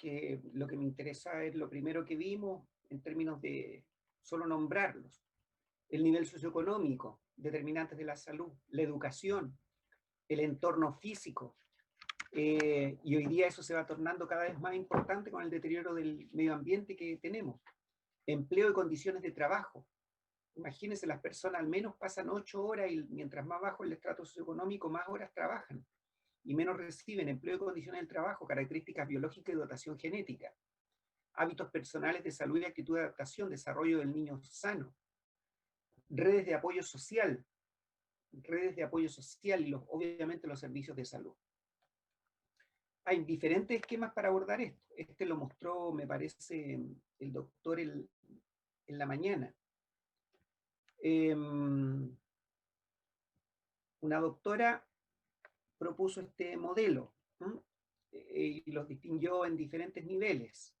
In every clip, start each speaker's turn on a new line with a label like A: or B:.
A: que lo que me interesa es lo primero que vimos en términos de solo nombrarlos. El nivel socioeconómico, determinantes de la salud, la educación, el entorno físico, y hoy día eso se va tornando cada vez más importante con el deterioro del medio ambiente que tenemos. Empleo y condiciones de trabajo. Imagínense, las personas al menos pasan 8 horas y mientras más bajo el estrato socioeconómico, más horas trabajan y menos reciben. Empleo y condiciones del trabajo, características biológicas y dotación genética. Hábitos personales de salud y actitud de adaptación, desarrollo del niño sano. Redes de apoyo social y obviamente los servicios de salud. Hay diferentes esquemas para abordar esto. Este lo mostró, me parece, el doctor en la mañana. Una doctora propuso este modelo y los distinguió en diferentes niveles.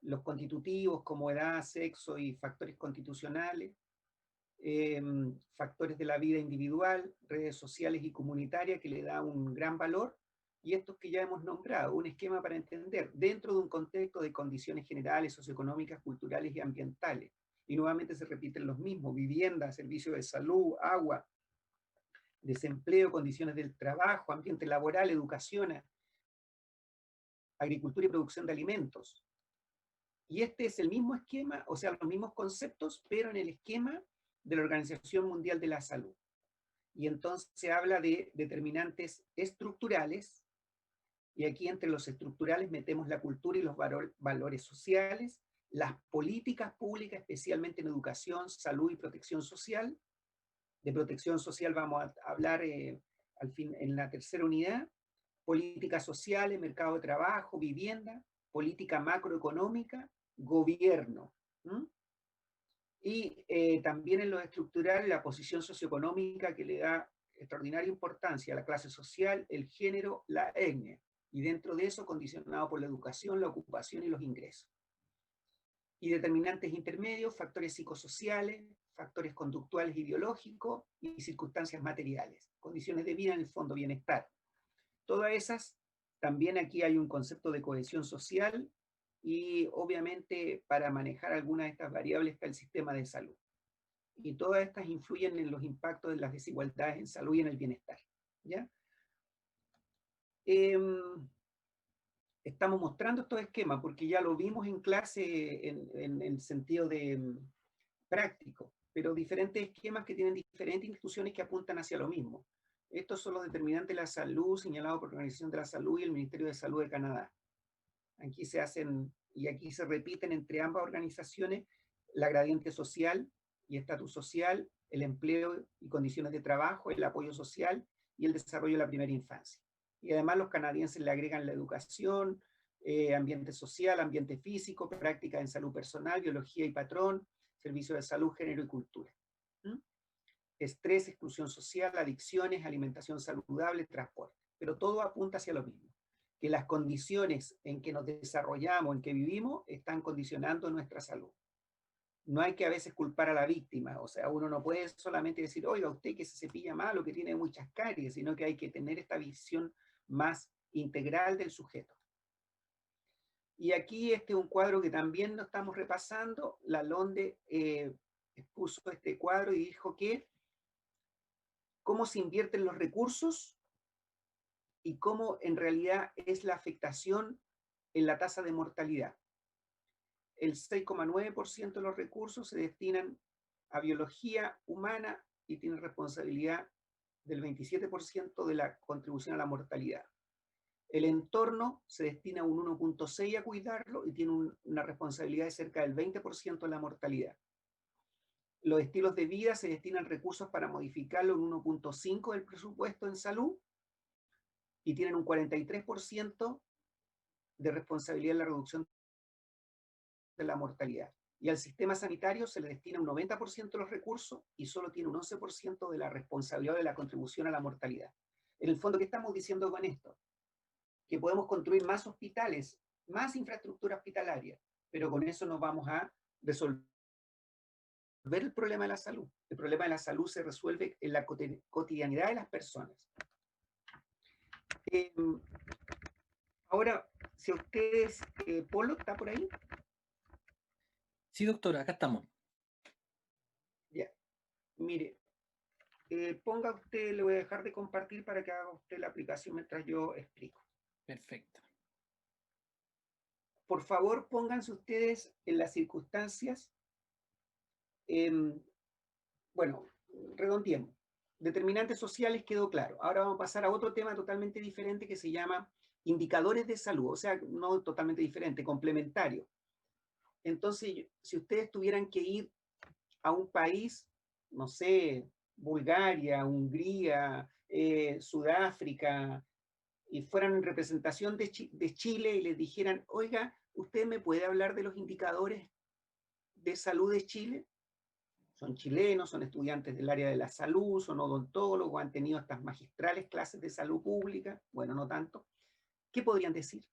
A: Los constitutivos como edad, sexo y factores constitucionales, factores de la vida individual, redes sociales y comunitarias que le da un gran valor, y estos que ya hemos nombrado, un esquema para entender dentro de un contexto de condiciones generales, socioeconómicas, culturales y ambientales. Y nuevamente se repiten los mismos: vivienda, servicio de salud, agua, desempleo, condiciones del trabajo, ambiente laboral, educación, agricultura y producción de alimentos. Y este es el mismo esquema, o sea, los mismos conceptos, pero en el esquema de la Organización Mundial de la Salud. Y entonces se habla de determinantes estructurales, y aquí entre los estructurales metemos la cultura y los valores sociales, las políticas públicas, especialmente en educación, salud y protección social. De protección social vamos a hablar al fin, en la tercera unidad. Políticas sociales, mercado de trabajo, vivienda, política macroeconómica, gobierno. Y también en lo estructural, la posición socioeconómica, que le da extraordinaria importancia a la clase social, el género, la etnia. Y dentro de eso, condicionado por la educación, la ocupación y los ingresos. Y determinantes intermedios, factores psicosociales, factores conductuales y biológicos, y circunstancias materiales. Condiciones de vida, en el fondo, bienestar. Todas esas, también aquí hay un concepto de cohesión social, y obviamente para manejar algunas de estas variables está el sistema de salud. Y todas estas influyen en los impactos de las desigualdades en salud y en el bienestar. ¿Ya? Estamos mostrando estos esquemas porque ya lo vimos en clase en el sentido de práctico, pero diferentes esquemas que tienen diferentes instituciones que apuntan hacia lo mismo. Estos son los determinantes de la salud señalados por la Organización de la Salud y el Ministerio de Salud de Canadá. Aquí se hacen, y aquí se repiten entre ambas organizaciones, la gradiente social y estatus social, el empleo y condiciones de trabajo, el apoyo social y el desarrollo de la primera infancia. Y además los canadienses le agregan la educación, ambiente social, ambiente físico, práctica en salud personal, biología y patrón, servicio de salud, género y cultura. Estrés, exclusión social, adicciones, alimentación saludable, transporte. Pero todo apunta hacia lo mismo, que las condiciones en que nos desarrollamos, en que vivimos, están condicionando nuestra salud. No hay que a veces culpar a la víctima, o sea, uno no puede solamente decir, oiga, usted que se cepilla mal o que tiene muchas caries, sino que hay que tener esta visión más integral del sujeto. Y aquí este es un cuadro que también lo estamos repasando. Lalonde expuso este cuadro y dijo que cómo se invierten los recursos y cómo en realidad es la afectación en la tasa de mortalidad. El 6,9% de los recursos se destinan a biología humana y tiene responsabilidad del 27% de la contribución a la mortalidad. El entorno se destina un 1,6% a cuidarlo y tiene una responsabilidad de cerca del 20% de la mortalidad. Los estilos de vida se destinan recursos para modificarlo en 1,5% del presupuesto en salud y tienen un 43% de responsabilidad en la reducción de la mortalidad. Y al sistema sanitario se le destina un 90% de los recursos y solo tiene un 11% de la responsabilidad de la contribución a la mortalidad. En el fondo, ¿qué estamos diciendo con esto? Que podemos construir más hospitales, más infraestructura hospitalaria, pero con eso no vamos a resolver el problema de la salud. El problema de la salud se resuelve en la cotidianidad de las personas. Ahora, si ustedes, Polo, ¿está por ahí?
B: Sí, doctora, acá estamos.
A: Ya, mire, ponga usted, le voy a dejar de compartir para que haga usted la aplicación mientras yo explico.
B: Perfecto.
A: Por favor, pónganse ustedes en las circunstancias, bueno, redondeemos. Determinantes sociales quedó claro. Ahora vamos a pasar a otro tema totalmente diferente que se llama indicadores de salud, o sea, no totalmente diferente, complementario. Entonces, si ustedes tuvieran que ir a un país, no sé, Bulgaria, Hungría, Sudáfrica, y fueran en representación de Chile y les dijeran, oiga, ¿usted me puede hablar de los indicadores de salud de Chile? Son chilenos, son estudiantes del área de la salud, son odontólogos, han tenido estas magistrales clases de salud pública, bueno, no tanto. ¿Qué podrían decir?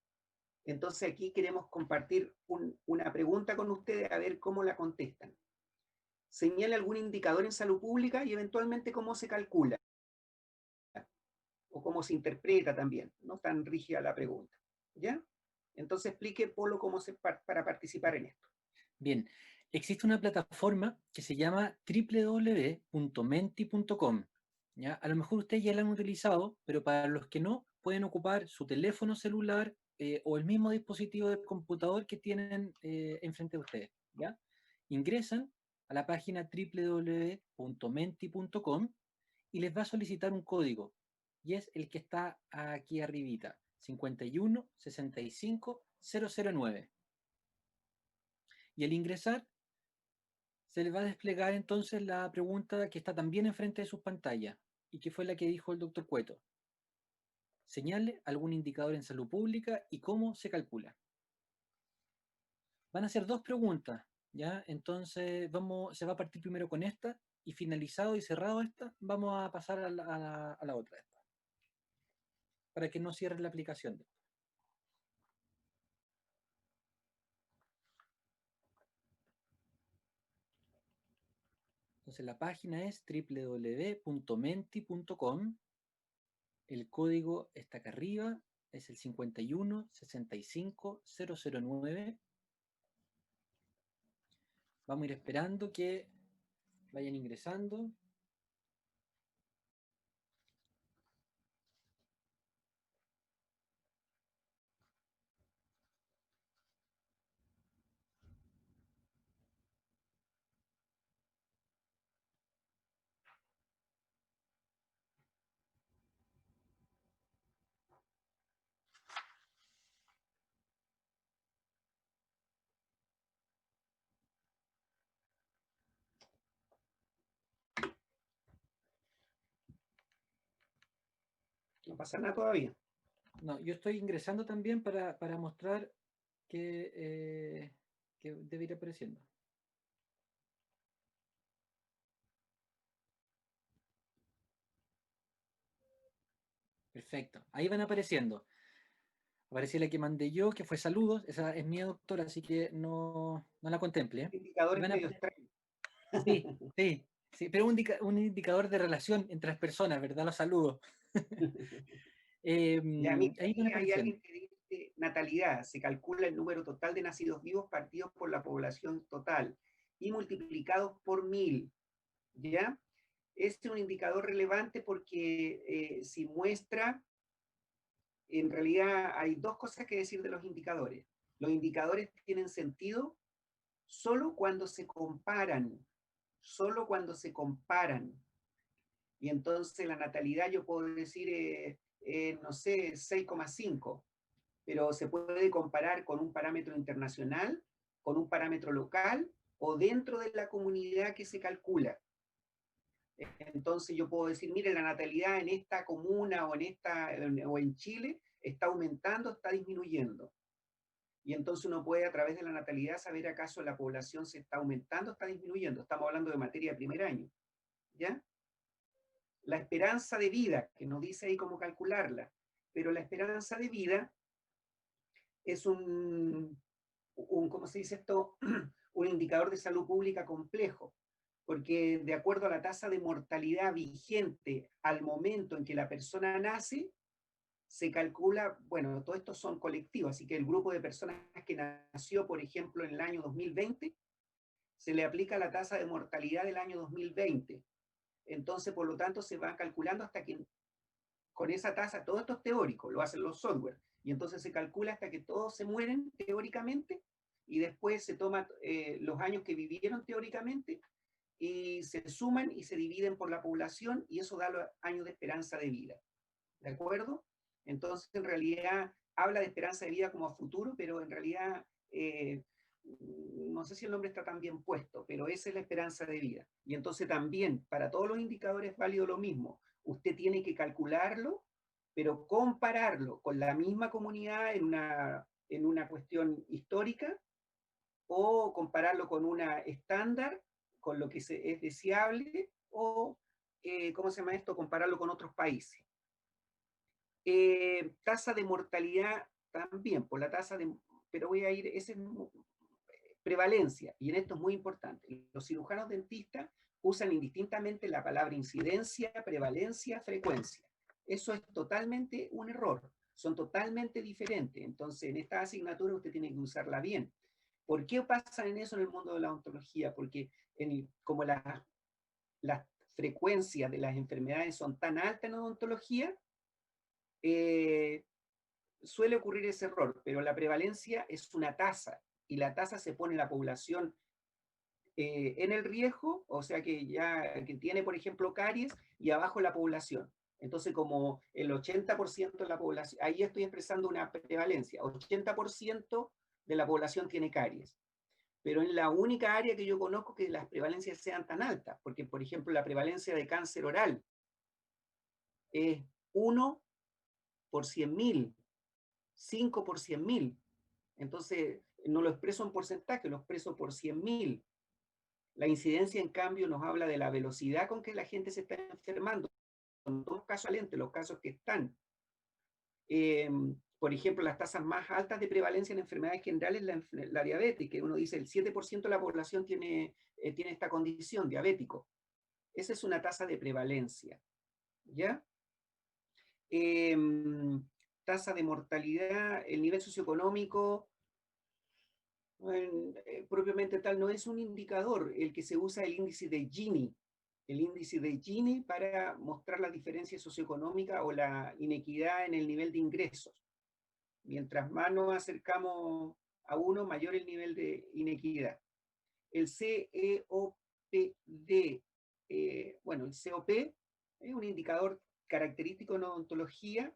A: Entonces aquí queremos compartir una pregunta con ustedes a ver cómo la contestan. Señale algún indicador en salud pública y eventualmente cómo se calcula o cómo se interpreta también. No tan rígida la pregunta. ¿Ya? Entonces explique, Polo, cómo se para participar en esto.
B: Bien, existe una plataforma que se llama www.menti.com. ¿Ya? A lo mejor ustedes ya la han utilizado, pero para los que no, pueden ocupar su teléfono celular o el mismo dispositivo de computador que tienen enfrente de ustedes. ¿Ya? Ingresan a la página www.menti.com y les va a solicitar un código. Y es el que está aquí arribita, 5165009. Y al ingresar, se les va a desplegar entonces la pregunta que está también enfrente de sus pantallas y que fue la que dijo el doctor Cueto. Señale algún indicador en salud pública y cómo se calcula. Van a ser dos preguntas, ¿ya? Entonces se va a partir primero con esta y finalizado y cerrado esta, vamos a pasar a la otra, para que no cierre la aplicación. Entonces la página es www.menti.com. El código está acá arriba, es el 5165009. Vamos a ir esperando que vayan ingresando.
A: No pasa nada todavía.
B: No, yo estoy ingresando también para mostrar que debe ir apareciendo. Perfecto, ahí van apareciendo. Apareció la que mandé yo, que fue saludos. Esa es mi doctora, así que no la contemple. Y
A: Indicadores
B: van a
A: medio extraños.
B: sí, sí, sí, pero un indicador de relación entre las personas, ¿verdad? Los saludos.
A: Ya, mira,
B: Ahí
A: aquí
B: van
A: hay
B: apareciendo.
A: alguien que dice natalidad. Se calcula el número total de nacidos vivos partidos por la población total y multiplicados por 1000. ¿Ya? Este es un indicador relevante porque si muestra, en realidad hay dos cosas que decir de los indicadores. Los indicadores tienen sentido solo cuando se comparan, solo cuando se comparan. Y entonces la natalidad yo puedo decir, no sé, 6,5, pero se puede comparar con un parámetro internacional, con un parámetro local o dentro de la comunidad que se calcula. Entonces yo puedo decir, mire, la natalidad en esta comuna o en Chile está aumentando, está disminuyendo. Y entonces uno puede a través de la natalidad saber acaso la población se está aumentando, está disminuyendo. Estamos hablando de materia de primer año. ¿Ya? La esperanza de vida, que nos dice ahí cómo calcularla, pero la esperanza de vida es ¿cómo se dice esto? Un indicador de salud pública complejo, porque de acuerdo a la tasa de mortalidad vigente al momento en que la persona nace, se calcula, bueno, todo esto son colectivos, así que el grupo de personas que nació, por ejemplo, en el año 2020, se le aplica la tasa de mortalidad del año 2020. Entonces, por lo tanto, se va calculando hasta que con esa tasa, todo esto es teórico, lo hacen los software, y entonces se calcula hasta que todos se mueren teóricamente, y después se toman los años que vivieron teóricamente, y se suman y se dividen por la población, y eso da los años de esperanza de vida. ¿De acuerdo? Entonces, en realidad, habla de esperanza de vida como a futuro, pero en realidad, no sé si el nombre está tan bien puesto, pero esa es la esperanza de vida. Y entonces también, para todos los indicadores es válido lo mismo. Usted tiene que calcularlo, pero compararlo con la misma comunidad en una cuestión histórica, o compararlo con una estándar, con lo que es deseable, o, ¿cómo se llama esto? Compararlo con otros países. Tasa de mortalidad también, por la tasa de, pero voy a ir, ese es prevalencia, y en esto es muy importante. Los cirujanos dentistas usan indistintamente la palabra incidencia, prevalencia, frecuencia. Eso es totalmente un error, son totalmente diferentes. Entonces, en esta asignatura usted tiene que usarla bien. ¿Por qué pasa en eso en el mundo de la odontología? Porque como las frecuencias de las enfermedades son tan altas en odontología, suele ocurrir ese error, pero la prevalencia es una tasa, y la tasa se pone la población en el riesgo, o sea que tiene, por ejemplo, caries, y abajo la población. Entonces, como el 80% de la población, ahí estoy expresando una prevalencia, 80% de la población tiene caries. Pero en la única área que yo conozco que las prevalencias sean tan altas, porque, por ejemplo, la prevalencia de cáncer oral es 1 por 100.000, 5 por 100.000. Entonces, no lo expreso en porcentaje, lo expreso por 100.000. La incidencia, en cambio, nos habla de la velocidad con que la gente se está enfermando. En todos los casos, los casos que están. Por ejemplo, las tasas más altas de prevalencia en enfermedades generales es la diabetes, que uno dice el 7% de la población tiene esta condición, diabético. Esa es una tasa de prevalencia. ¿Ya? Tasa de mortalidad, el nivel socioeconómico, propiamente tal, no es un indicador. El que se usa el índice de Gini. El índice de Gini para mostrar la diferencia socioeconómica o la inequidad en el nivel de ingresos. Mientras más nos acercamos a uno, mayor el nivel de inequidad. El CEOPD, bueno, el COP es un indicador característico en odontología,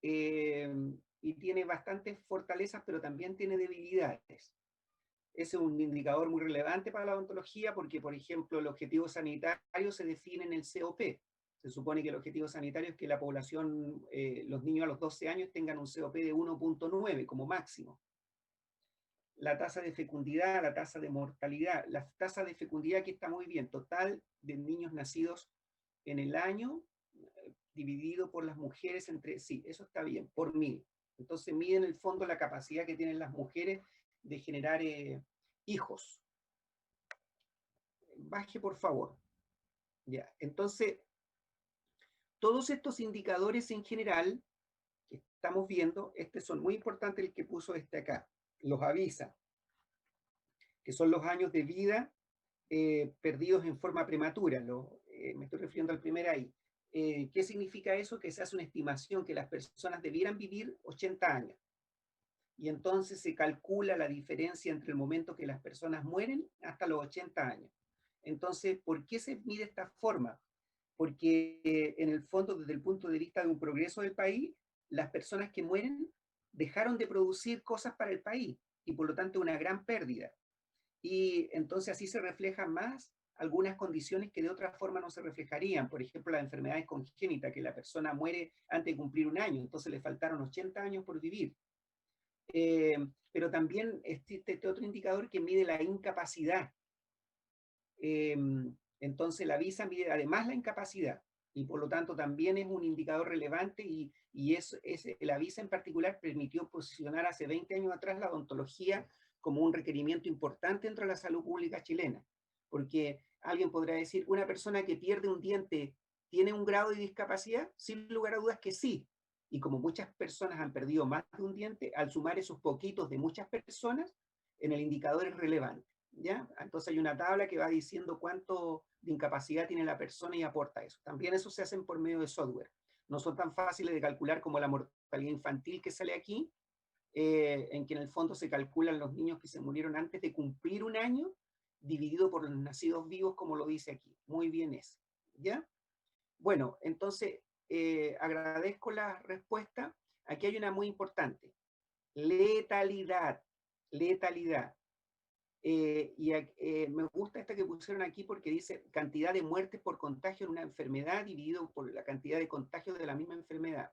A: y tiene bastantes fortalezas, pero también tiene debilidades. Ese es un indicador muy relevante para la odontología porque, por ejemplo, el objetivo sanitario se define en el COP. Se supone que el objetivo sanitario es que la población, los niños a los 12 años tengan un COP de 1.9 como máximo. La tasa de fecundidad, la tasa de mortalidad. La tasa de fecundidad aquí está muy bien. Total de niños nacidos en el año, dividido por las mujeres entre sí. Eso está bien, por 1000. Entonces mide en el fondo la capacidad que tienen las mujeres de generar hijos. Baje, por favor. Ya, entonces, todos estos indicadores en general que estamos viendo, son muy importantes, el que puso acá, los avisa, que son los años de vida perdidos en forma prematura. Me estoy refiriendo al primer ahí. ¿Qué significa eso? Que se hace una estimación que las personas debieran vivir 80 años. Y entonces se calcula la diferencia entre el momento que las personas mueren hasta los 80 años. Entonces, ¿por qué se mide de esta forma? Porque en el fondo, desde el punto de vista de un progreso del país, las personas que mueren dejaron de producir cosas para el país, y por lo tanto una gran pérdida. Y entonces así se reflejan más algunas condiciones que de otra forma no se reflejarían. Por ejemplo, las enfermedades congénitas, que la persona muere antes de cumplir un año, entonces le faltaron 80 años por vivir. Pero también existe este otro indicador que mide la incapacidad. Entonces la visa mide además la incapacidad, y por lo tanto también es un indicador relevante, y la visa en particular permitió posicionar hace 20 años atrás la odontología como un requerimiento importante dentro de la salud pública chilena. Porque alguien podrá decir, ¿una persona que pierde un diente tiene un grado de discapacidad? Sin lugar a dudas que sí, y como muchas personas han perdido más de un diente, al sumar esos poquitos de muchas personas, en el indicador es relevante, ¿ya? Entonces hay una tabla que va diciendo cuánto de incapacidad tiene la persona y aporta eso. También eso se hace por medio de software. No son tan fáciles de calcular como la mortalidad infantil que sale aquí, en que en el fondo se calculan los niños que se murieron antes de cumplir un año, dividido por los nacidos vivos, como lo dice aquí. Muy bien eso, ¿ya? Bueno, entonces, agradezco la respuesta. Aquí hay una muy importante. Letalidad, letalidad. Me gusta esta que pusieron aquí porque dice cantidad de muertes por contagio en una enfermedad dividido por la cantidad de contagios de la misma enfermedad.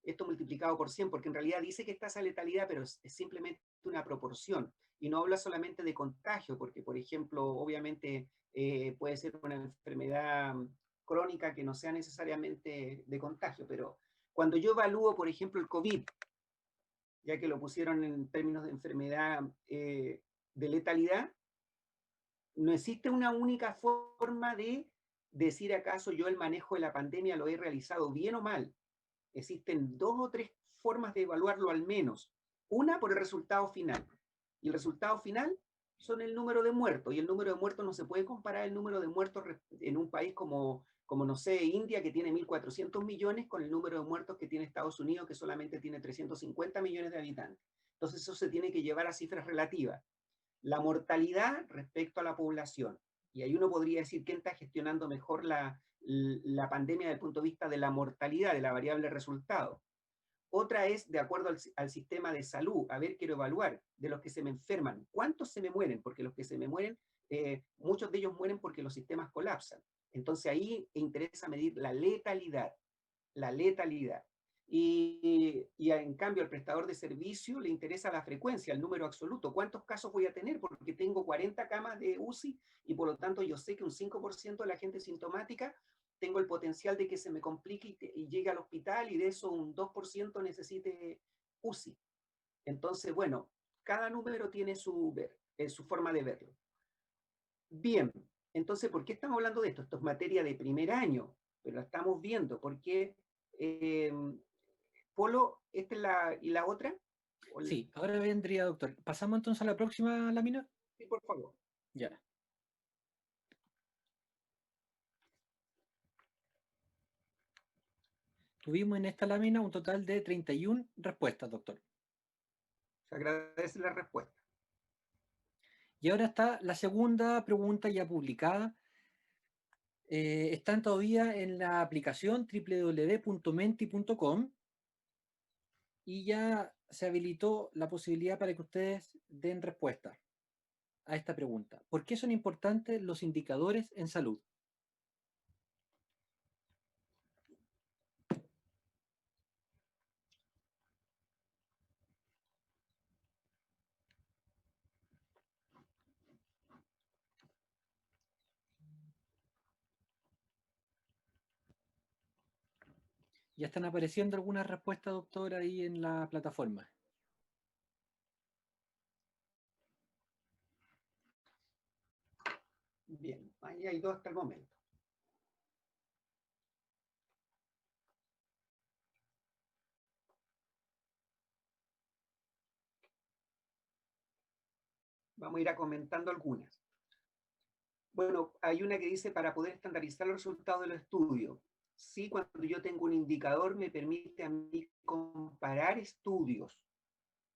A: Esto multiplicado por 100, porque en realidad dice que está esa letalidad, pero es simplemente una proporción. Y no habla solamente de contagio, porque, por ejemplo, obviamente puede ser una enfermedad crónica que no sea necesariamente de contagio, pero cuando yo evalúo, por ejemplo, el COVID, ya que lo pusieron en términos de enfermedad de letalidad, no existe una única forma de decir acaso yo el manejo de la pandemia lo he realizado bien o mal. Existen 2 o 3 formas de evaluarlo al menos. Una por el resultado final. Y el resultado final son el número de muertos. Y el número de muertos no se puede comparar el número de muertos en un país como no sé, India, que tiene 1.400 millones, con el número de muertos que tiene Estados Unidos, que solamente tiene 350 millones de habitantes. Entonces eso se tiene que llevar a cifras relativas. La mortalidad respecto a la población. Y ahí uno podría decir quién está gestionando mejor la pandemia desde el punto de vista de la mortalidad, de la variable resultado. Otra es de acuerdo al sistema de salud. A ver, quiero evaluar de los que se me enferman. ¿Cuántos se me mueren? Porque los que se me mueren, muchos de ellos mueren porque los sistemas colapsan. Entonces ahí interesa medir la letalidad. La letalidad. Y en cambio al prestador de servicio le interesa la frecuencia, el número absoluto. ¿Cuántos casos voy a tener? Porque tengo 40 camas de UCI y por lo tanto yo sé que un 5% de la gente sintomática tengo el potencial de que se me complique y llegue al hospital y de eso un 2% necesite UCI. Entonces, bueno, cada número tiene su forma de verlo. Bien, entonces, ¿por qué estamos hablando de esto? Esto es materia de primer año, pero la estamos viendo porque eh, Polo, esta es ¿y la otra?
B: Sí, ahora vendría, doctor. ¿Pasamos entonces a la próxima lámina?
A: Sí, por favor.
B: Ya. Tuvimos en esta lámina un total de 31 respuestas, doctor.
A: Se agradece la respuesta.
B: Y ahora está la segunda pregunta ya publicada. Están todavía en la aplicación www.menti.com y ya se habilitó la posibilidad para que ustedes den respuesta a esta pregunta. ¿Por qué son importantes los indicadores en salud? Ya están apareciendo algunas respuestas, doctor, ahí en la plataforma.
A: Bien, ahí hay 2 hasta el momento. Vamos a ir a comentando algunas. Bueno, hay una que dice para poder estandarizar los resultados de los estudios. Sí, cuando yo tengo un indicador me permite a mí comparar estudios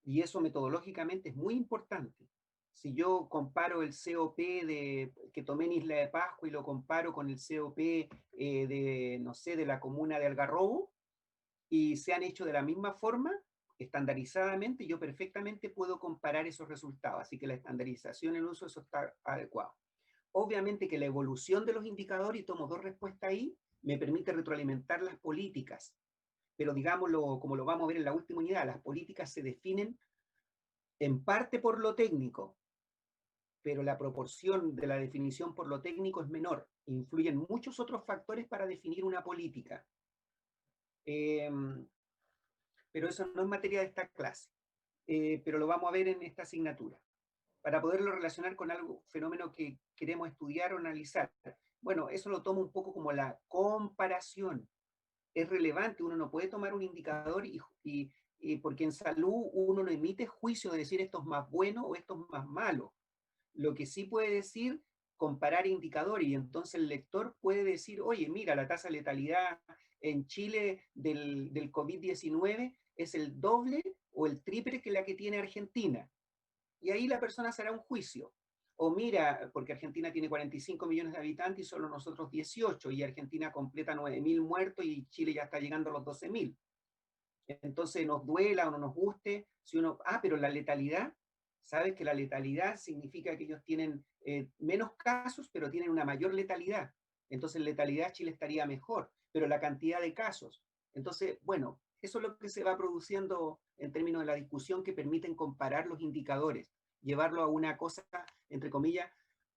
A: y eso metodológicamente es muy importante. Si yo comparo el COP que tomé en Isla de Pascua y lo comparo con el COP de, no sé, de la comuna de Algarrobo y se han hecho de la misma forma, estandarizadamente, yo perfectamente puedo comparar esos resultados. Así que la estandarización en uso, eso está adecuado. Obviamente que la evolución de los indicadores, y tomo 2 respuestas ahí, me permite retroalimentar las políticas. Pero digámoslo, como lo vamos a ver en la última unidad, las políticas se definen en parte por lo técnico, pero la proporción de la definición por lo técnico es menor. Influyen muchos otros factores para definir una política. Pero eso no es materia de esta clase. Pero lo vamos a ver en esta asignatura, para poderlo relacionar con algo, fenómeno que queremos estudiar o analizar. Bueno, eso lo tomo un poco como la comparación. es relevante, uno no puede tomar un indicador y porque en salud uno no emite juicio de decir esto es más bueno o esto es más malo. Lo que sí puede decir, comparar indicadores, y entonces el lector puede decir, oye, mira, la tasa de letalidad en Chile del COVID-19 es el doble o el triple que la que tiene Argentina. Y ahí la persona se hará un juicio. O mira, porque Argentina tiene 45 millones de habitantes y solo nosotros 18, y Argentina completa 9.000 muertos y Chile ya está llegando a los 12.000. Entonces nos duela o no nos guste, si uno, pero la letalidad, sabes que la letalidad significa que ellos tienen menos casos, pero tienen una mayor letalidad. Entonces letalidad Chile estaría mejor, pero la cantidad de casos. Entonces, bueno, eso es lo que se va produciendo en términos de la discusión que permiten comparar los indicadores, llevarlo a una cosa, entre comillas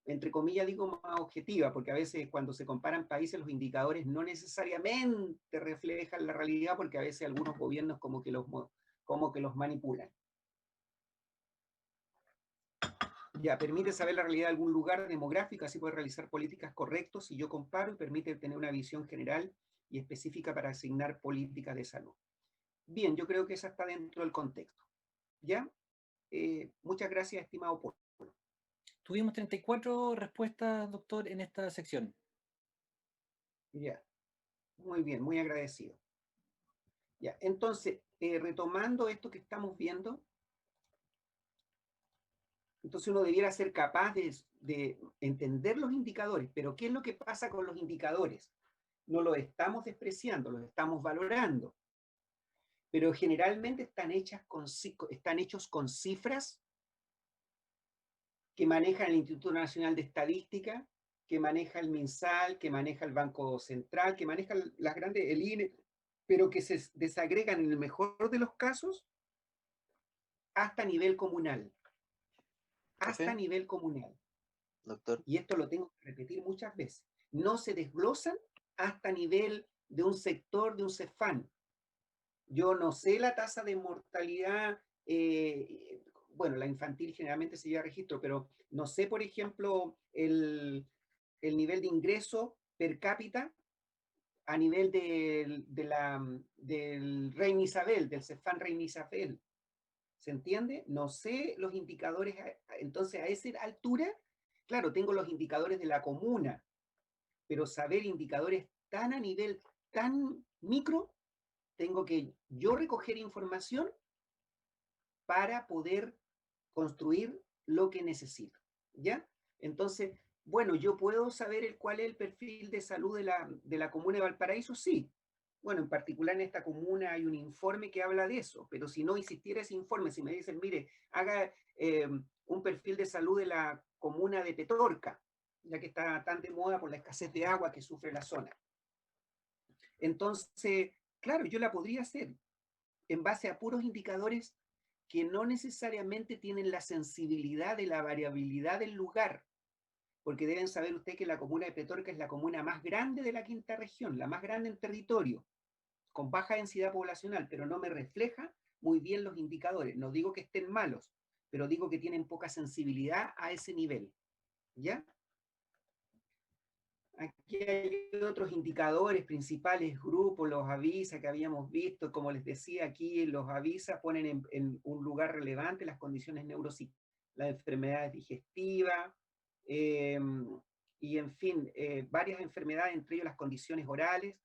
A: digo más objetiva, porque a veces cuando se comparan países los indicadores no necesariamente reflejan la realidad, porque a veces algunos gobiernos como que los manipulan. Ya, permite saber la realidad de algún lugar demográfico, así puede realizar políticas correctas si yo comparo, y permite tener una visión general y específica para asignar políticas de salud. Bien, yo creo que esa está dentro del contexto. ¿Ya? Muchas gracias, estimado Paul.
B: Tuvimos 34 respuestas, doctor, en esta sección.
A: Ya, muy bien, muy agradecido. Ya, entonces, retomando esto que estamos viendo, entonces uno debiera ser capaz de entender los indicadores, pero ¿qué es lo que pasa con los indicadores? No los estamos despreciando, los estamos valorando, pero generalmente están hechos con cifras que maneja el Instituto Nacional de Estadística, que maneja el MinSal, que maneja el Banco Central, que maneja las grandes, el INE, pero que se desagregan en el mejor de los casos hasta nivel comunal. Hasta nivel comunal.
C: Doctor.
A: Y esto lo tengo que repetir muchas veces. No se desglosan hasta nivel de un sector, de un CEFAN. Yo no sé la tasa de mortalidad, bueno, la infantil generalmente se lleva registro, pero no sé, por ejemplo, el nivel de ingreso per cápita a nivel del Reina Isabel, del CEFAN Reina Isabel. ¿Se entiende? No sé los indicadores, entonces a esa altura, claro, tengo los indicadores de la comuna, pero saber indicadores tan a nivel, tan micro, tengo que yo recoger información para poder construir lo que necesito, ¿ya? Entonces, bueno, yo puedo saber cuál es el perfil de salud de la comuna de Valparaíso, sí. Bueno, en particular en esta comuna hay un informe que habla de eso, pero si no existiera ese informe, si me dicen, mire, haga un perfil de salud de la comuna de Petorca, ya que está tan de moda por la escasez de agua que sufre la zona. Entonces, claro, yo la podría hacer en base a puros indicadores que no necesariamente tienen la sensibilidad de la variabilidad del lugar, porque deben saber ustedes que la comuna de Petorca es la comuna más grande de la quinta región, la más grande en territorio, con baja densidad poblacional, pero no me refleja muy bien los indicadores. No digo que estén malos, pero digo que tienen poca sensibilidad a ese nivel. ¿Ya? Aquí hay otros indicadores principales, grupos, los avisa que habíamos visto, como les decía aquí, los avisa ponen en un lugar relevante las condiciones neuropsiquiátricas, las enfermedades digestivas, y en fin, varias enfermedades, entre ellas las condiciones orales,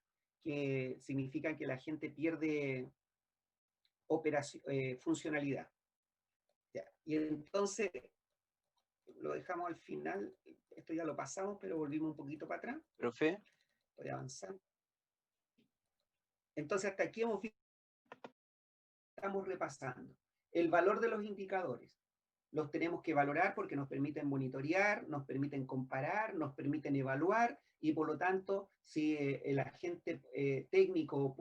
A: que significan que la gente pierde funcionalidad. Ya. Y entonces, lo dejamos al final, esto ya lo pasamos, pero volvimos un poquito para atrás.
C: Profe.
A: Estoy avanzando. Entonces, hasta aquí estamos repasando. El valor de los indicadores. Los tenemos que valorar porque nos permiten monitorear, nos permiten comparar, nos permiten evaluar, y por lo tanto, si el agente técnico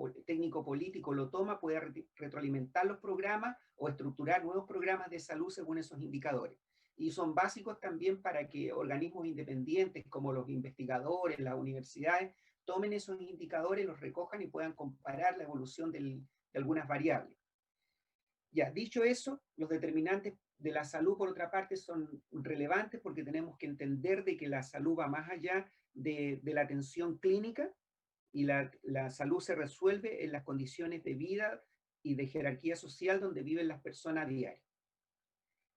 A: político lo toma, puede retroalimentar los programas o estructurar nuevos programas de salud según esos indicadores. Y son básicos también para que organismos independientes como los investigadores, las universidades, tomen esos indicadores, los recojan y puedan comparar la evolución de algunas variables. Ya, dicho eso, los determinantes de la salud, por otra parte, son relevantes porque tenemos que entender de que la salud va más allá de la atención clínica y la salud se resuelve en las condiciones de vida y de jerarquía social donde viven las personas a diario.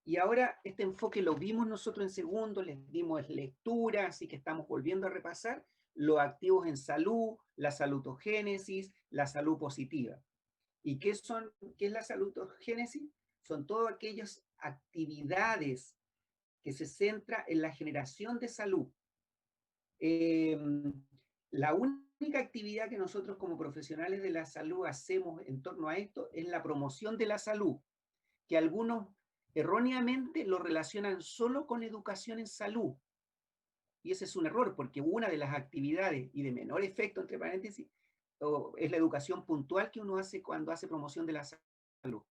A: Y ahora este enfoque lo vimos nosotros en segundo, les dimos lectura, así que estamos volviendo a repasar los activos en salud, la salutogénesis, la salud positiva. ¿Y qué es la salutogénesis? Son todas aquellas actividades que se centran en la generación de salud. La única actividad que nosotros como profesionales de la salud hacemos en torno a esto es la promoción de la salud, que algunos erróneamente lo relacionan solo con educación en salud. Y ese es un error, porque una de las actividades, y de menor efecto, entre paréntesis, es la educación puntual que uno hace cuando hace promoción de la salud.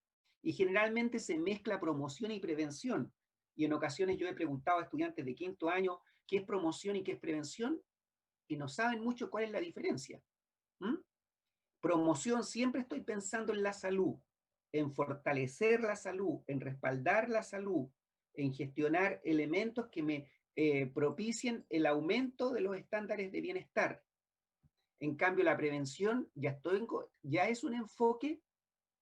A: Y generalmente se mezcla promoción y prevención. Y en ocasiones yo he preguntado a estudiantes de quinto año qué es promoción y qué es prevención, y no saben mucho cuál es la diferencia. Promoción, siempre estoy pensando en la salud, en fortalecer la salud, en respaldar la salud, en gestionar elementos que me propicien el aumento de los estándares de bienestar. En cambio, la prevención ya es un enfoque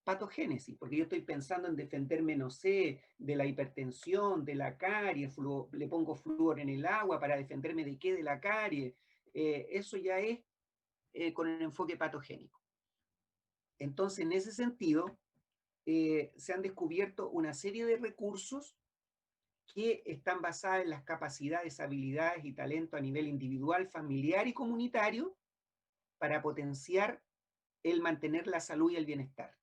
A: patogénesis, porque yo estoy pensando en defenderme, no sé, de la hipertensión, de la caries, le pongo flúor en el agua para defenderme de qué, de la caries. Eso ya es con el enfoque patogénico. Entonces, en ese sentido, se han descubierto una serie de recursos que están basados en las capacidades, habilidades y talento a nivel individual, familiar y comunitario para potenciar el mantener la salud y el bienestar.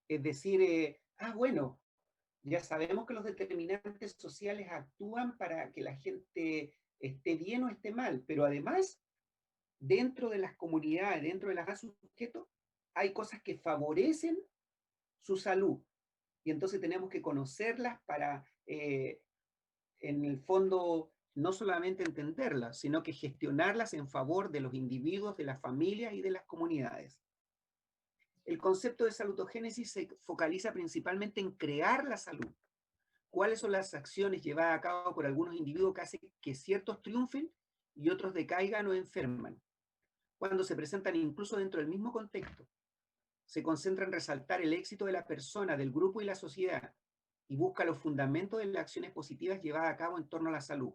A: Es decir, bueno, ya sabemos que los determinantes sociales actúan para que la gente esté bien o esté mal, pero además, dentro de las comunidades, dentro de las sujetos, hay cosas que favorecen su salud. Y entonces tenemos que conocerlas para, en el fondo, no solamente entenderlas, sino que gestionarlas en favor de los individuos, de las familias y de las comunidades. El concepto de salutogénesis se focaliza principalmente en crear la salud. ¿Cuáles son las acciones llevadas a cabo por algunos individuos que hacen que ciertos triunfen y otros decaigan o enferman? Cuando se presentan incluso dentro del mismo contexto. Se concentra en resaltar el éxito de la persona, del grupo y la sociedad, y busca los fundamentos de las acciones positivas llevadas a cabo en torno a la salud.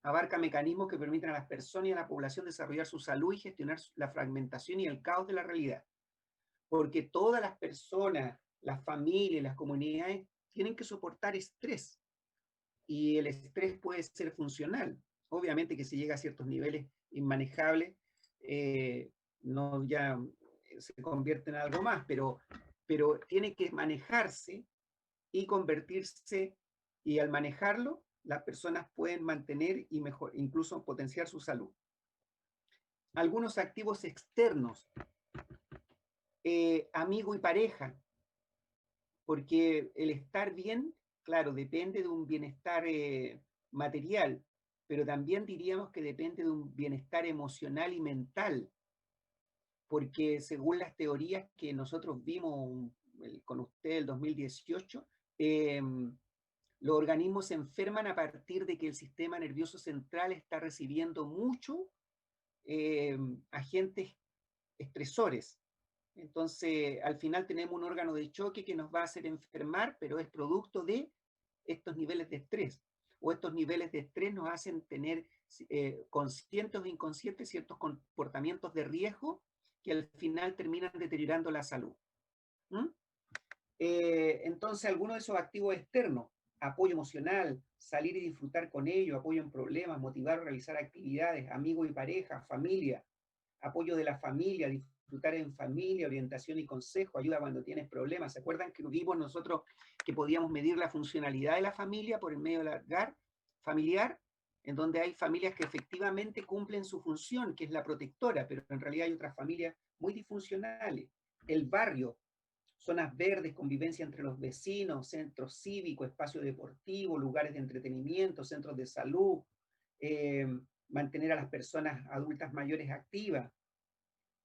A: Abarca mecanismos que permitan a las personas y a la población desarrollar su salud y gestionar la fragmentación y el caos de la realidad. Porque todas las personas, las familias, las comunidades tienen que soportar estrés. Y el estrés puede ser funcional. Obviamente que si llega a ciertos niveles inmanejables, no ya se convierte en algo más, pero tiene que manejarse y convertirse, y al manejarlo, las personas pueden mantener y mejor, incluso potenciar su salud. Algunos activos externos, amigo y pareja, porque el estar bien, claro, depende de un bienestar material, pero también diríamos que depende de un bienestar emocional y mental, porque según las teorías que nosotros vimos con usted el 2018, los organismos se enferman a partir de que el sistema nervioso central está recibiendo mucho agentes estresores. Entonces, al final tenemos un órgano de choque que nos va a hacer enfermar, pero es producto de estos niveles de estrés. O estos niveles de estrés nos hacen tener conscientes o inconscientes ciertos comportamientos de riesgo que al final terminan deteriorando la salud. Entonces, algunos de esos activos externos, apoyo emocional, salir y disfrutar con ellos, apoyo en problemas, motivar a realizar actividades, amigos y pareja, familia, apoyo de la familia, disfrutar en familia, orientación y consejo, ayuda cuando tienes problemas. ¿Se acuerdan que vimos nosotros que podíamos medir la funcionalidad de la familia por el medio del hogar familiar? En donde hay familias que efectivamente cumplen su función, que es la protectora, pero en realidad hay otras familias muy disfuncionales. El barrio, zonas verdes, convivencia entre los vecinos, centros cívicos, espacio deportivo, lugares de entretenimiento, centros de salud, mantener a las personas adultas mayores activas.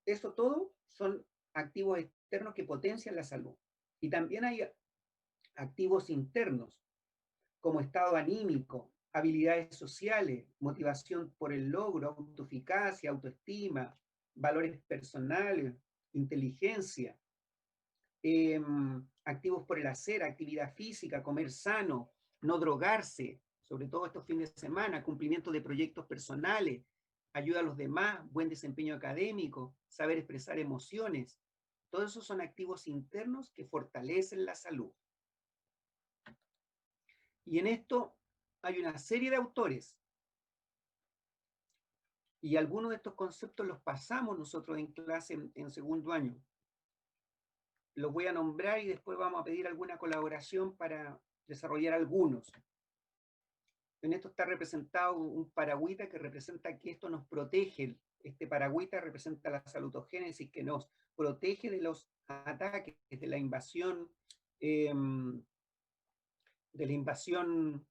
A: Eso todo son activos externos que potencian la salud. Y también hay activos internos, como estado anímico, habilidades sociales, motivación por el logro, autoeficacia, autoestima, valores personales, inteligencia, activos por el hacer, actividad física, comer sano, no drogarse, sobre todo estos fines de semana, cumplimiento de proyectos personales, ayuda a los demás, buen desempeño académico, saber expresar emociones. Todos esos son activos internos que fortalecen la salud. Y en esto hay una serie de autores. Y algunos de estos conceptos los pasamos nosotros en clase en segundo año. Los voy a nombrar y después vamos a pedir alguna colaboración para desarrollar algunos. En esto está representado un paragüita que representa que esto nos protege. Este paragüita representa la salutogénesis que nos protege de los ataques, de la invasión, de la invasión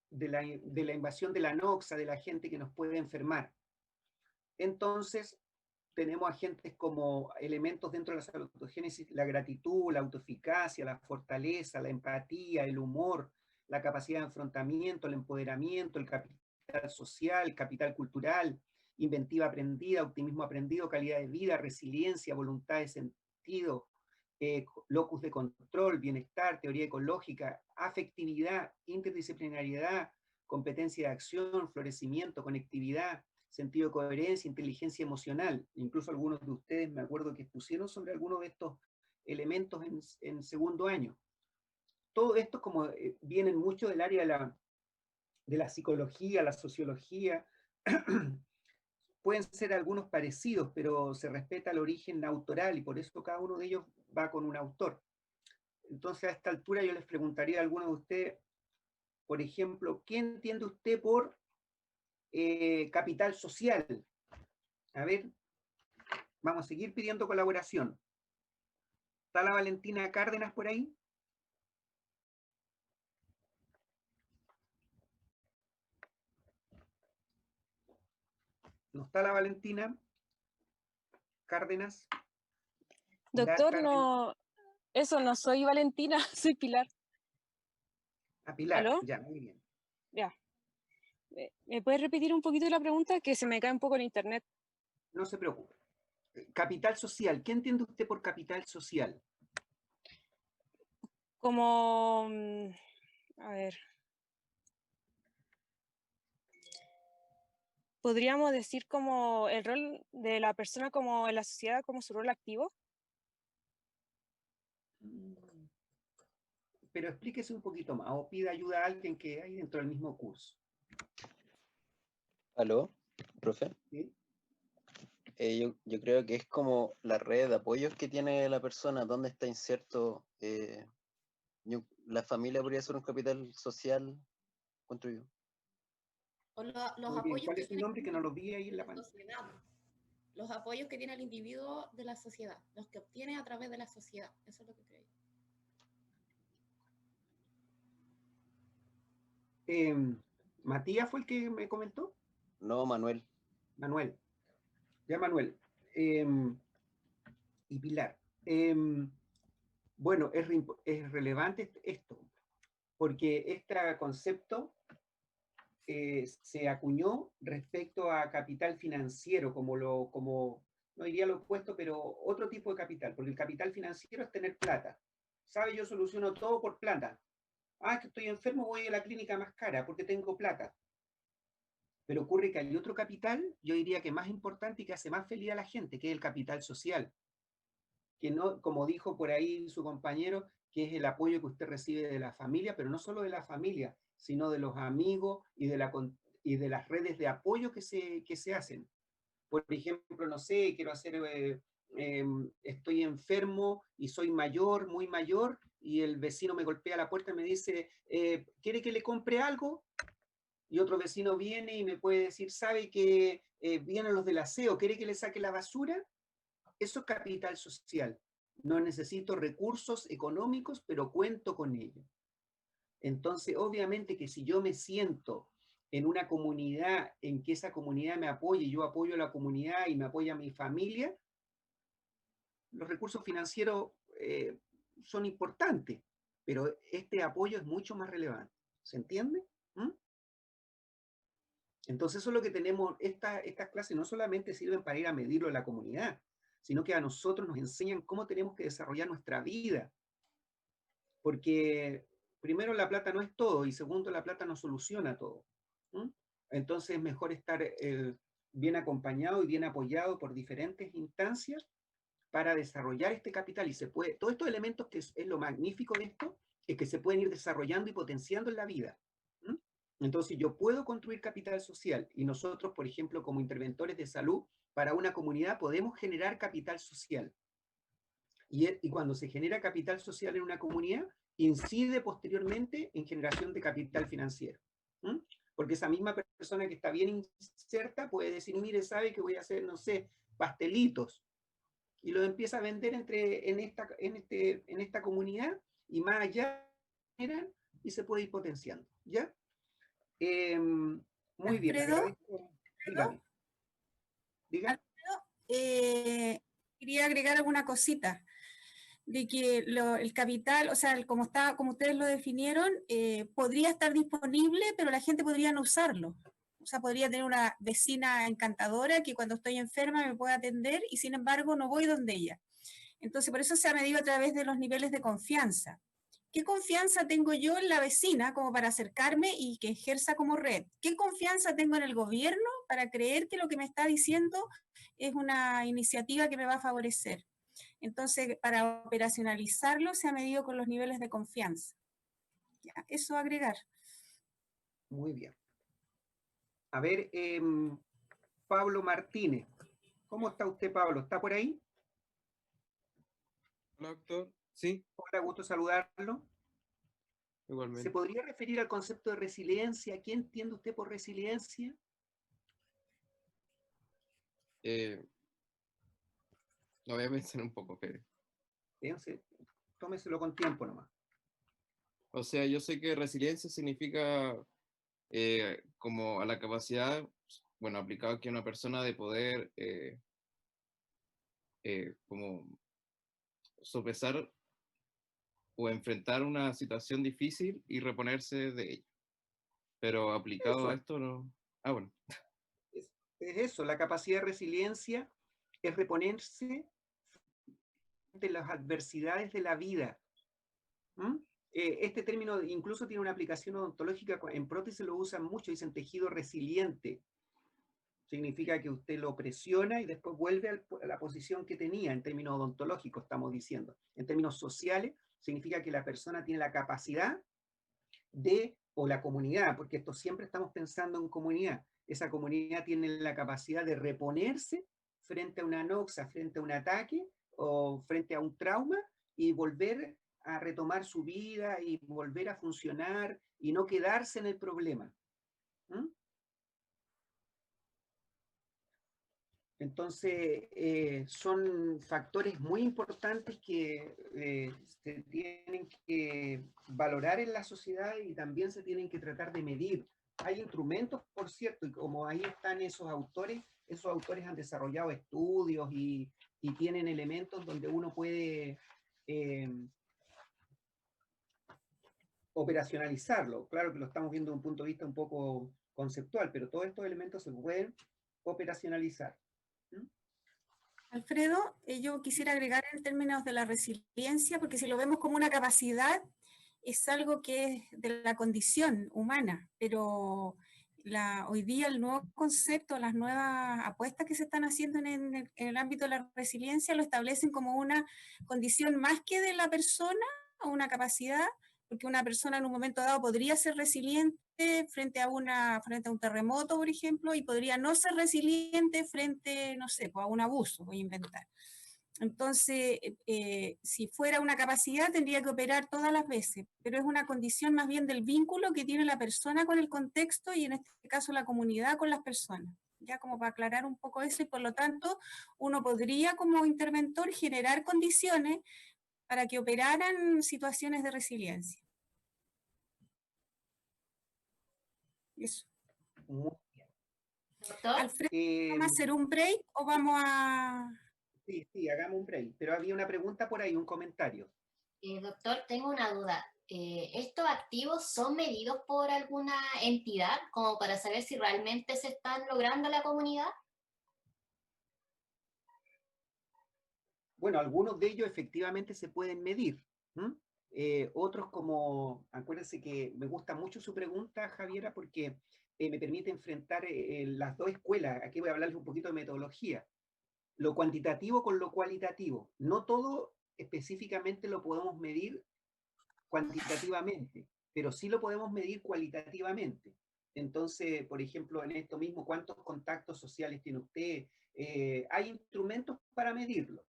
A: de la invasión de la noxa, de la gente que nos puede enfermar. Entonces, tenemos agentes como elementos dentro de la salutogénesis, la gratitud, la autoeficacia, la fortaleza, la empatía, el humor, la capacidad de enfrentamiento, el empoderamiento, el capital social, capital cultural, inventiva aprendida, optimismo aprendido, calidad de vida, resiliencia, voluntad de sentido, locus de control, bienestar, teoría ecológica, afectividad, interdisciplinariedad, competencia de acción, florecimiento, conectividad, sentido de coherencia, inteligencia emocional. Incluso algunos de ustedes me acuerdo que expusieron sobre algunos de estos elementos en segundo año. Todo esto como vienen mucho del área de la psicología, la sociología, pueden ser algunos parecidos, pero se respeta el origen autoral y por eso cada uno de ellos va con un autor. Entonces a esta altura yo les preguntaría a alguno de ustedes, por ejemplo, ¿qué entiende usted por capital social? A ver, vamos a seguir pidiendo colaboración. ¿Está la Valentina Cárdenas por ahí? ¿No está la Valentina Cárdenas?
C: Doctor,
A: Cárdenas.
C: no, eso no soy Valentina, soy Pilar.
A: A Pilar,
C: ¿Aló?
A: ya, muy bien.
C: Ya. ¿Me puedes repetir un poquito la pregunta? Que se me cae un poco el internet.
A: No se preocupe. Capital social, ¿qué entiende usted por capital social?
C: Como, a ver, podríamos decir como el rol de la persona como en la sociedad, como su rol activo.
A: Pero explíquese un poquito más o pida ayuda a alguien que hay dentro del mismo curso.
D: ¿Aló, profe?
A: ¿Sí?
D: Yo creo que es como la red de apoyos que tiene la persona, dónde está inserto. La familia podría ser un capital social, encuentro yo.
E: O los
A: Muy bien,
E: apoyos
A: ¿cuál
E: que
A: es su
E: tiene
A: nombre? Que no lo vi ahí en la
E: la
A: pantalla.
E: sociedad. Los apoyos que tiene el individuo de la sociedad, los que obtiene a través de la sociedad. Eso es lo que creo.
A: ¿Matías fue el que me comentó?
D: No, Manuel.
A: Manuel. Ya, Manuel. Y Pilar. Bueno, es relevante esto, porque este concepto se acuñó respecto a capital financiero, no diría lo opuesto, pero otro tipo de capital, porque el capital financiero es tener plata. ¿Sabe? Yo soluciono todo por plata. Ah, que estoy enfermo, voy a la clínica más cara porque tengo plata. Pero ocurre que hay otro capital, yo diría que más importante y que hace más feliz a la gente, que es el capital social. Que no, como dijo por ahí su compañero, que es el apoyo que usted recibe de la familia, pero no solo de la familia, sino de los amigos y de las redes de apoyo que se hacen. Por ejemplo, no sé, quiero hacer, estoy enfermo y soy mayor, muy mayor, y el vecino me golpea la puerta y me dice, ¿quiere que le compre algo? Y otro vecino viene y me puede decir, ¿sabe que vienen los del aseo? ¿Quiere que le saque la basura? Eso es capital social. No necesito recursos económicos, pero cuento con ellos. Entonces, obviamente que si yo me siento en una comunidad, en que esa comunidad me apoye, yo apoyo a la comunidad y me apoya mi familia, los recursos financieros son importantes, pero este apoyo es mucho más relevante. ¿Se entiende? ¿Mm? Entonces eso es lo que tenemos, estas clases no solamente sirven para ir a medirlo en la comunidad, sino que a nosotros nos enseñan cómo tenemos que desarrollar nuestra vida. Porque primero la plata no es todo y segundo la plata no soluciona todo. ¿Mm? Entonces es mejor estar bien acompañado y bien apoyado por diferentes instancias para desarrollar este capital. Y se puede, todos estos elementos que es lo magnífico de esto, es que se pueden ir desarrollando y potenciando en la vida. ¿Mm? Entonces yo puedo construir capital social y nosotros, por ejemplo, como interventores de salud, para una comunidad podemos generar capital social. Y cuando se genera capital social en una comunidad, incide posteriormente en generación de capital financiero. ¿Mm? Porque esa misma persona que está bien inserta puede decir, mire, sabe que voy a hacer, no sé, pastelitos, y los empieza a vender en esta comunidad, y más allá, y se puede ir potenciando. ¿Ya? Muy bien,
F: Alfredo,
A: agradezco. Dígame. Diga.
F: quería agregar alguna cosita de que el capital, o sea, como ustedes lo definieron, podría estar disponible, pero la gente podría no usarlo. O sea, podría tener una vecina encantadora que cuando estoy enferma me puede atender y sin embargo no voy donde ella. Entonces, por eso se ha medido a través de los niveles de confianza. ¿Qué confianza tengo yo en la vecina como para acercarme y que ejerza como red? ¿Qué confianza tengo en el gobierno para creer que lo que me está diciendo es una iniciativa que me va a favorecer? Entonces, para operacionalizarlo se ha medido con los niveles de confianza. ¿Ya? Eso agregar.
A: Muy bien. A ver, Pablo Martínez. ¿Cómo está usted, Pablo? ¿Está por ahí?
G: Hola, doctor. Sí,
A: Hola, gusto saludarlo. ¿Se
G: igualmente.
A: podría referir al concepto de resiliencia? ¿Qué entiende usted por resiliencia?
G: Lo voy a pensar un poco, Fede.
A: Fíjense, tómeselo con tiempo nomás.
G: O sea, yo sé que resiliencia significa como a la capacidad, bueno, aplicado aquí a una persona de poder como sopesar o enfrentar una situación difícil y reponerse de ella. Pero aplicado
A: Eso,
G: a esto no. Ah, bueno.
A: es eso, la capacidad de resiliencia es reponerse de las adversidades de la vida. ¿Mm? Este término incluso tiene una aplicación odontológica, en prótesis lo usan mucho, dicen tejido resiliente. Significa que usted lo presiona y después vuelve a la posición que tenía en términos odontológicos, estamos diciendo. En términos sociales, significa que la persona tiene la capacidad o la comunidad, porque esto siempre estamos pensando en comunidad, esa comunidad tiene la capacidad de reponerse frente a una noxa, frente a un ataque o frente a un trauma y volver a retomar su vida y volver a funcionar y no quedarse en el problema. ¿Mm? Entonces, son factores muy importantes que se tienen que valorar en la sociedad y también se tienen que tratar de medir. Hay instrumentos, por cierto, y como ahí están esos autores han desarrollado estudios y tienen elementos donde uno puede operacionalizarlo. Claro que lo estamos viendo desde un punto de vista un poco conceptual, pero todos estos elementos se pueden operacionalizar. ¿Mm?
F: Alfredo, yo quisiera agregar en términos de la resiliencia, porque si lo vemos como una capacidad, es algo que es de la condición humana, pero hoy día el nuevo concepto, las nuevas apuestas que se están haciendo en el ámbito de la resiliencia lo establecen como una condición más que de la persona o una capacidad, porque una persona en un momento dado podría ser resiliente frente a un terremoto, por ejemplo, y podría no ser resiliente frente, no sé, a un abuso, voy a inventar. Entonces, si fuera una capacidad, tendría que operar todas las veces, pero es una condición más bien del vínculo que tiene la persona con el contexto y en este caso la comunidad con las personas. Ya como para aclarar un poco eso y por lo tanto uno podría como interventor generar condiciones para que operaran situaciones de resiliencia. Eso.
A: Muy bien.
E: Doctor,
F: Alfredo, ¿vamos a hacer un break o vamos a...?
A: Sí, hagamos un break. Pero había una pregunta por ahí, un comentario.
H: Doctor, tengo una duda. ¿Estos activos son medidos por alguna entidad como para saber si realmente se están logrando en la comunidad?
A: Bueno, algunos de ellos efectivamente se pueden medir. Otros como, acuérdense que me gusta mucho su pregunta, Javiera, porque me permite enfrentar las dos escuelas. Aquí voy a hablarles un poquito de metodología. Lo cuantitativo con lo cualitativo. No todo específicamente lo podemos medir cuantitativamente, pero sí lo podemos medir cualitativamente. Entonces, por ejemplo, en esto mismo, ¿cuántos contactos sociales tiene usted? Hay instrumentos para medirlo,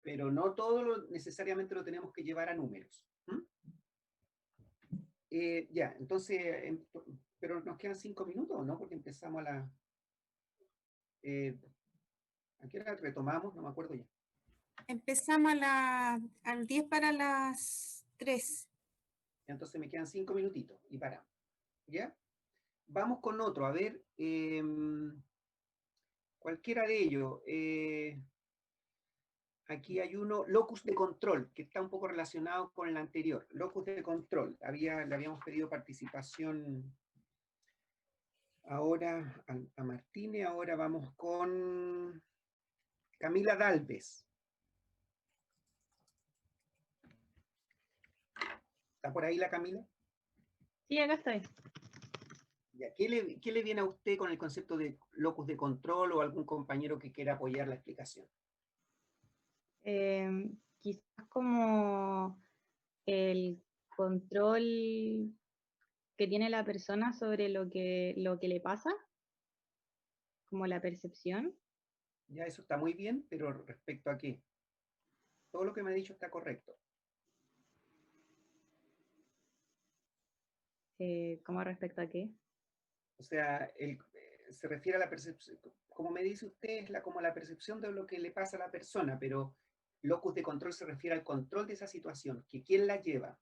A: pero no todo necesariamente lo tenemos que llevar a números. Ya, entonces, pero nos quedan 5 minutos, ¿no? Porque empezamos a la... ¿a qué hora retomamos? No me acuerdo ya.
F: Empezamos al 10 para las 3.
A: Entonces me quedan 5 minutitos y paramos. ¿Ya? Vamos con otro, a ver, cualquiera de ellos. Aquí hay uno, locus de control, que está un poco relacionado con el anterior. Locus de control, le habíamos pedido participación ahora a Martínez, ahora vamos con Camila Dalves. ¿Está por ahí la Camila?
I: Sí, acá estoy.
A: Ya, ¿qué le viene a usted con el concepto de locus de control o algún compañero que quiera apoyar la explicación?
I: Quizás como el control que tiene la persona sobre lo que le pasa, como la percepción.
A: Ya, eso está muy bien, pero ¿respecto a qué? Todo lo que me ha dicho está correcto.
I: ¿Cómo respecto a qué?
A: O sea, se refiere a la percepción, como me dice usted, es como la percepción de lo que le pasa a la persona, pero locus de control se refiere al control de esa situación, que quién la lleva.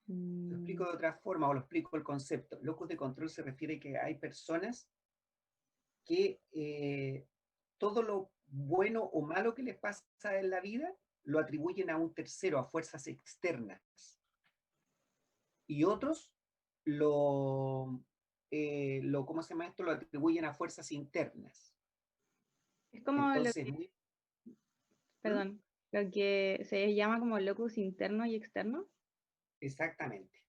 A: Lo explico de otra forma o lo explico el concepto. Locus de control se refiere a que hay personas que todo lo bueno o malo que les pasa en la vida lo atribuyen a un tercero, a fuerzas externas. Y otros ¿cómo se llama esto? Lo atribuyen a fuerzas internas.
I: Es como
A: Entonces,
I: perdón, lo que se llama como locus interno y externo.
A: Exactamente.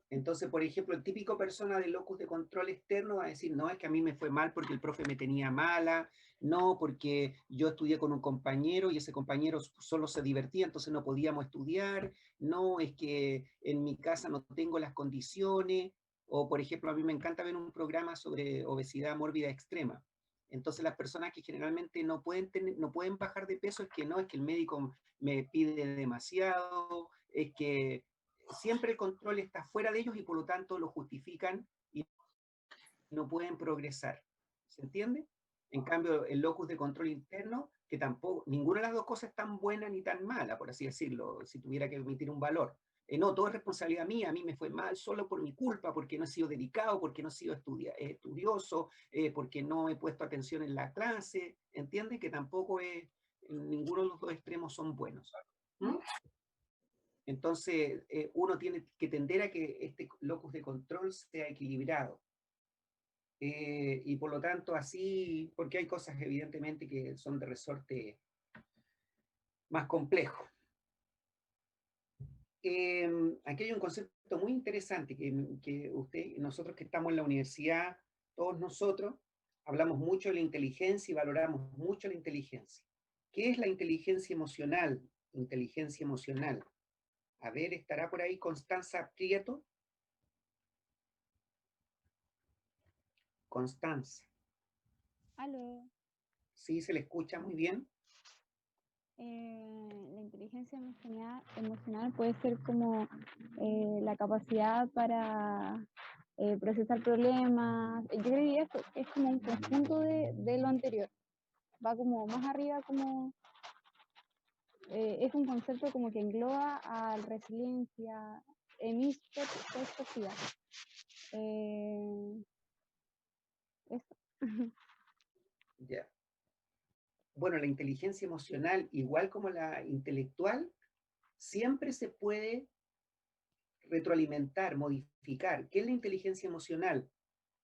A: Entonces, por ejemplo, el típico persona de locus de control externo va a decir, no, es que a mí me fue mal porque el profe me tenía mala, no, porque yo estudié con un compañero y ese compañero solo se divertía, entonces no podíamos estudiar, no, es que en mi casa no tengo las condiciones, o por ejemplo, a mí me encanta ver un programa sobre obesidad mórbida extrema. Entonces las personas que generalmente no pueden bajar de peso es que no, es que el médico me pide demasiado, es que siempre el control está fuera de ellos y por lo tanto lo justifican y no pueden progresar. ¿Se entiende? En cambio, el locus de control interno, que tampoco, ninguna de las dos cosas es tan buena ni tan mala, por así decirlo, si tuviera que emitir un valor. No, todo es responsabilidad mía, a mí me fue mal solo por mi culpa, porque no he sido dedicado, porque no he sido estudioso, porque no he puesto atención en la clase, ¿entiende? Que tampoco ninguno de los dos extremos son buenos. Entonces, uno tiene que tender a que este locus de control sea equilibrado. Y por lo tanto, así, porque hay cosas evidentemente que son de resorte más complejo. Aquí hay un concepto muy interesante que nosotros que estamos en la universidad, todos nosotros, hablamos mucho de la inteligencia y valoramos mucho la inteligencia. ¿Qué es la inteligencia emocional? Inteligencia emocional. A ver, ¿estará por ahí Constanza Prieto? Constanza.
J: Aló.
A: ¿Sí se le escucha muy bien?
J: La inteligencia emocional puede ser como la capacidad para procesar problemas. Yo creo que es como un conjunto de lo anterior. Va como más arriba, como es un concepto como que engloba a la resiliencia en mi perspectiva. Eso.
A: Ya. bueno, la inteligencia emocional, igual como la intelectual, siempre se puede retroalimentar, modificar. ¿Qué es la inteligencia emocional?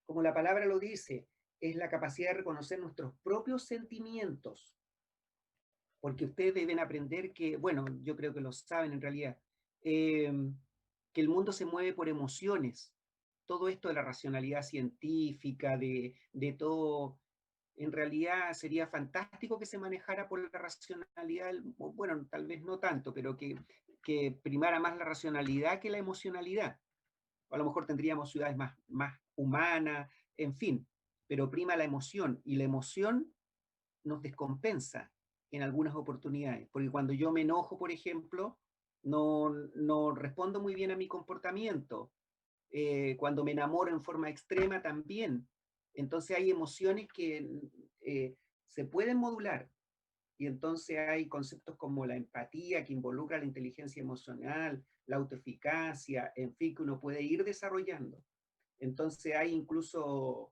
A: Como la palabra lo dice, es la capacidad de reconocer nuestros propios sentimientos. Porque ustedes deben aprender que, bueno, yo creo que lo saben en realidad, que el mundo se mueve por emociones. Todo esto de la racionalidad científica, de todo, en realidad sería fantástico que se manejara por la racionalidad, bueno, tal vez no tanto, pero que primara más la racionalidad que la emocionalidad. A lo mejor tendríamos ciudades más humanas, en fin, pero prima la emoción, y la emoción nos descompensa en algunas oportunidades, porque cuando yo me enojo, por ejemplo, no respondo muy bien a mi comportamiento. Cuando me enamoro en forma extrema también. Entonces hay emociones que se pueden modular, y entonces hay conceptos como la empatía, que involucra la inteligencia emocional, la autoeficacia, en fin, que uno puede ir desarrollando. Entonces hay incluso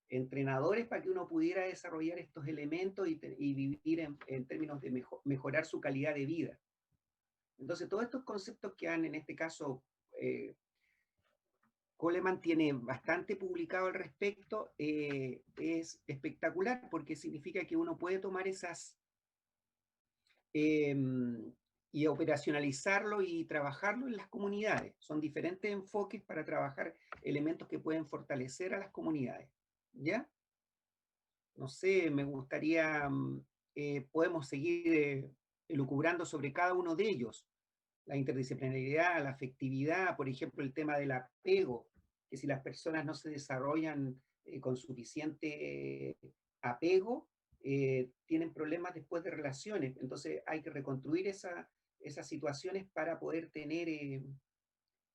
A: entrenadores para que uno pudiera desarrollar estos elementos y vivir en términos de mejorar su calidad de vida. Entonces todos estos conceptos que han, en este caso, Goleman tiene bastante publicado al respecto, es espectacular porque significa que uno puede tomar esas y operacionalizarlo y trabajarlo en las comunidades. Son diferentes enfoques para trabajar elementos que pueden fortalecer a las comunidades. ¿Ya? No sé, me gustaría, podemos seguir elucubrando sobre cada uno de ellos. La interdisciplinaridad, la afectividad, por ejemplo, el tema del apego, que si las personas no se desarrollan con suficiente apego, tienen problemas después de relaciones. Entonces hay que reconstruir esas situaciones para poder tener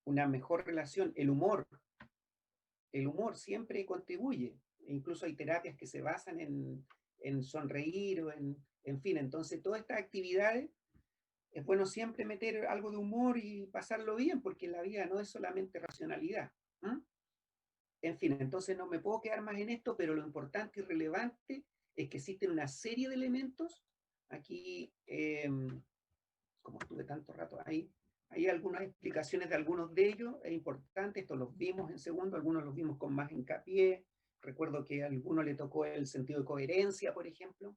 A: una mejor relación. El humor siempre contribuye. Incluso hay terapias que se basan en sonreír o en fin. Entonces todas estas actividades es bueno siempre meter algo de humor y pasarlo bien, porque la vida no es solamente racionalidad. En fin, entonces no me puedo quedar más en esto, pero lo importante y relevante es que existen una serie de elementos. Aquí, como estuve tanto rato ahí, hay algunas explicaciones de algunos de ellos, es importante, esto los vimos en segundo, algunos los vimos con más hincapié. Recuerdo que a alguno le tocó el sentido de coherencia, por ejemplo.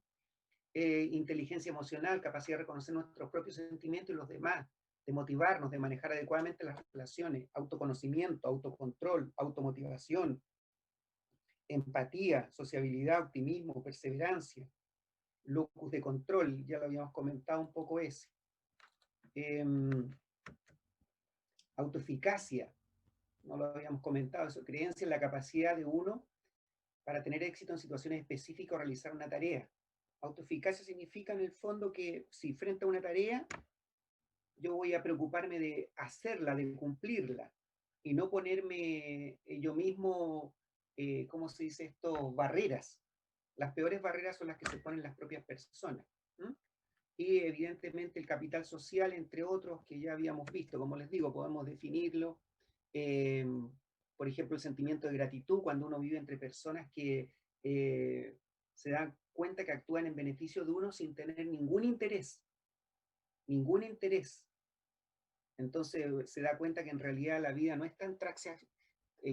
A: Inteligencia emocional, capacidad de reconocer nuestros propios sentimientos y los demás, de motivarnos, de manejar adecuadamente las relaciones, autoconocimiento, autocontrol, automotivación, empatía, sociabilidad, optimismo, perseverancia, locus de control, ya lo habíamos comentado un poco ese. Autoeficacia, no lo habíamos comentado, eso, creencia en la capacidad de uno para tener éxito en situaciones específicas o realizar una tarea. Autoeficacia significa en el fondo que si frente a una tarea yo voy a preocuparme de hacerla, de cumplirla, y no ponerme yo mismo, ¿cómo se dice esto? Barreras. Las peores barreras son las que se ponen las propias personas. Y evidentemente el capital social, entre otros, que ya habíamos visto, como les digo, podemos definirlo. Por ejemplo, el sentimiento de gratitud, cuando uno vive entre personas que se dan cuenta que actúan en beneficio de uno sin tener ningún interés. Ningún interés. Entonces se da cuenta que en realidad la vida no es tan,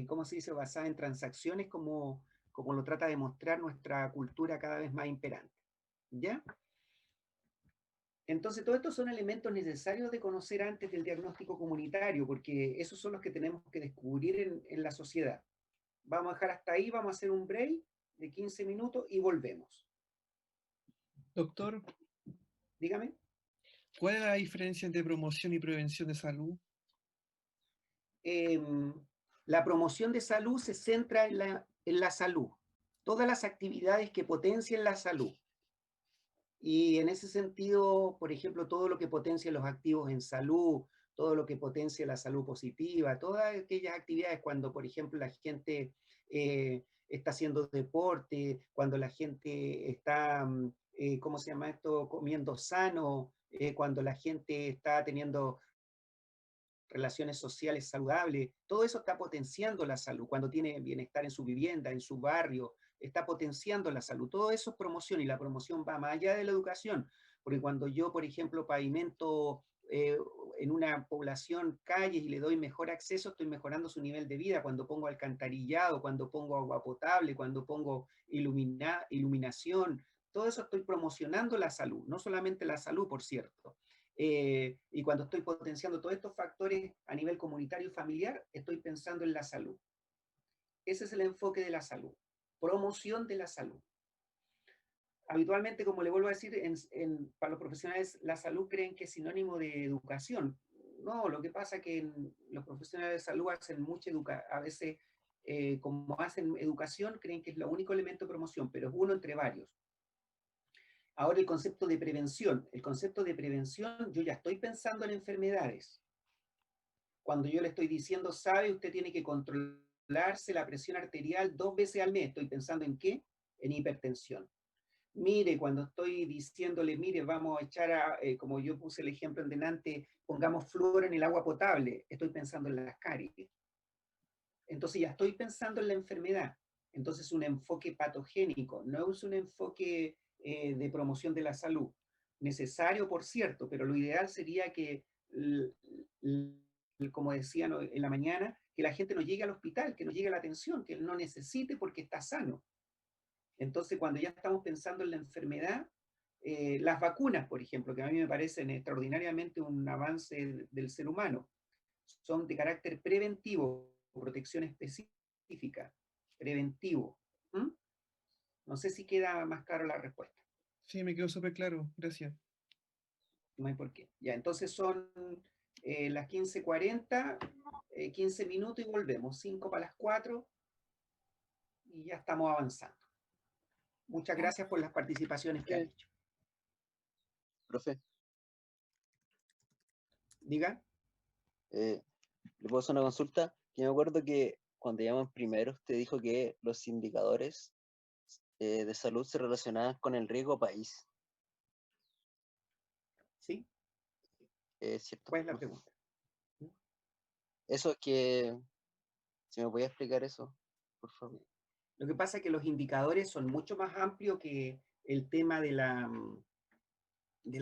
A: ¿cómo se dice?, basada en transacciones como lo trata de mostrar nuestra cultura cada vez más imperante. ¿Ya? Entonces, todos estos son elementos necesarios de conocer antes del diagnóstico comunitario, porque esos son los que tenemos que descubrir en la sociedad. Vamos a dejar hasta ahí, vamos a hacer un break de 15 minutos y volvemos.
K: Doctor,
A: dígame.
K: ¿Cuál es la diferencia entre promoción y prevención de salud?
A: La promoción de salud se centra en la salud. Todas las actividades que potencien la salud. Y en ese sentido, por ejemplo, todo lo que potencia los activos en salud, todo lo que potencia la salud positiva, todas aquellas actividades cuando, por ejemplo, la gente está haciendo deporte, cuando la gente está, ¿cómo se llama esto?, comiendo sano, cuando la gente está teniendo relaciones sociales saludables, todo eso está potenciando la salud, cuando tiene bienestar en su vivienda, en su barrio, está potenciando la salud. Todo eso es promoción, y la promoción va más allá de la educación, porque cuando yo, por ejemplo, pavimento en una población calles y le doy mejor acceso, estoy mejorando su nivel de vida. Cuando pongo alcantarillado, cuando pongo agua potable, cuando pongo iluminación, todo eso estoy promocionando la salud, no solamente la salud, por cierto. Y cuando estoy potenciando todos estos factores a nivel comunitario y familiar, estoy pensando en la salud. Ese es el enfoque de la salud, promoción de la salud. Habitualmente, como le vuelvo a decir, para los profesionales, la salud creen que es sinónimo de educación. No, lo que pasa es que los profesionales de salud hacen mucha educación, a veces, como hacen educación, creen que es el único elemento de promoción, pero es uno entre varios. Ahora, el concepto de prevención. El concepto de prevención, yo ya estoy pensando en enfermedades. Cuando yo le estoy diciendo, sabe, usted tiene que controlarse la presión arterial 2 veces al mes, ¿estoy pensando en qué? En hipertensión. Mire, cuando estoy diciéndole, mire, vamos a echar, como yo puse el ejemplo en delante, pongamos flúor en el agua potable, estoy pensando en las caries. Entonces ya estoy pensando en la enfermedad. Entonces un enfoque patogénico, no es un enfoque de promoción de la salud. Necesario, por cierto, pero lo ideal sería que, como decían en la mañana, que la gente no llegue al hospital, que no llegue a la atención, que no necesite porque está sano. Entonces, cuando ya estamos pensando en la enfermedad, las vacunas, por ejemplo, que a mí me parecen extraordinariamente un avance del ser humano, son de carácter preventivo, protección específica, preventivo. ¿Mm? No sé si queda más claro la respuesta.
K: Sí, me quedó súper claro, gracias.
A: No hay por qué. Ya, entonces son las 15:40, 15 minutos y volvemos. 5 para las 4 y ya estamos avanzando. Muchas gracias por las participaciones que han hecho.
D: Profe,
A: Diga.
D: ¿le puedo hacer una consulta? Yo me acuerdo que cuando llaman primero, usted dijo que los indicadores de salud se relacionaban con el riesgo país.
A: ¿Sí?
D: ¿Cierto?
A: ¿Cuál es la pregunta?
D: Eso es que, si me podía explicar eso, por favor.
A: Lo que pasa es que los indicadores son mucho más amplios que el tema de la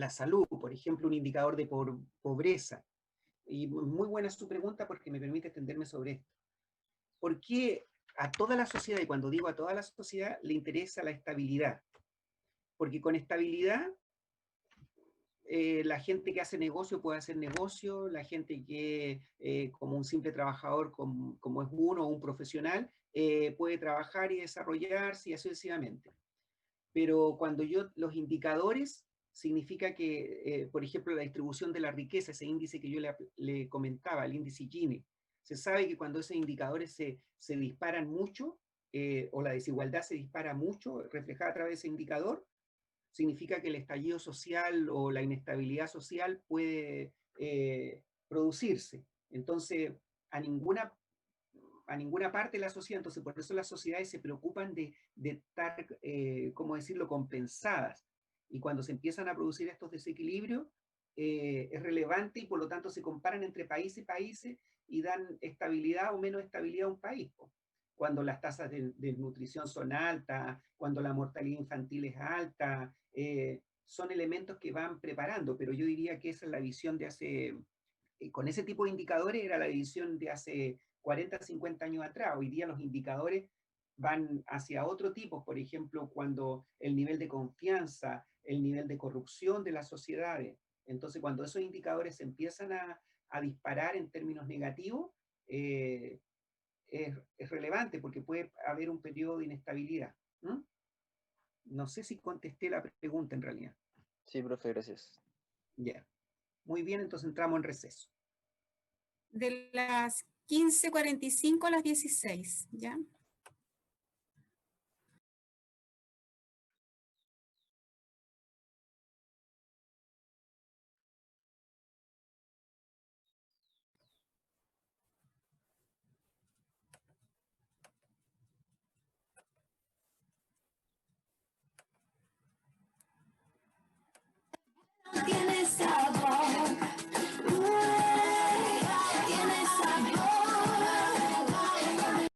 A: salud. Por ejemplo, un indicador de pobreza. Y muy buena su pregunta porque me permite extenderme sobre esto. ¿Por qué a toda la sociedad, y cuando digo a toda la sociedad, le interesa la estabilidad? Porque con estabilidad, la gente que hace negocio puede hacer negocio, la gente que como un simple trabajador, como es uno o un profesional, puede trabajar y desarrollarse y así sucesivamente. Pero cuando los indicadores significa que, por ejemplo, la distribución de la riqueza, ese índice que yo le comentaba, el índice Gini, se sabe que cuando esos indicadores se disparan mucho, o la desigualdad se dispara mucho, reflejada a través de ese indicador, significa que el estallido social o la inestabilidad social puede producirse. Entonces, a ninguna parte de la sociedad, entonces por eso las sociedades se preocupan de estar, ¿cómo decirlo?, compensadas. Y cuando se empiezan a producir estos desequilibrios, es relevante y por lo tanto se comparan entre países y países y dan estabilidad o menos estabilidad a un país. Cuando las tasas de nutrición son altas, cuando la mortalidad infantil es alta, son elementos que van preparando, pero yo diría que esa es la visión de hace, con ese tipo de indicadores era la visión de hace 40, 50 años atrás. Hoy día los indicadores van hacia otro tipo, por ejemplo, cuando el nivel de confianza, el nivel de corrupción de las sociedades. Entonces, cuando esos indicadores se empiezan a disparar en términos negativos, es relevante porque puede haber un periodo de inestabilidad. ¿Mm? No sé si contesté la pregunta en realidad.
D: Sí, profe, gracias.
A: Ya. Muy bien, entonces entramos en receso.
F: De las 15:45 a las 16, ¿ya?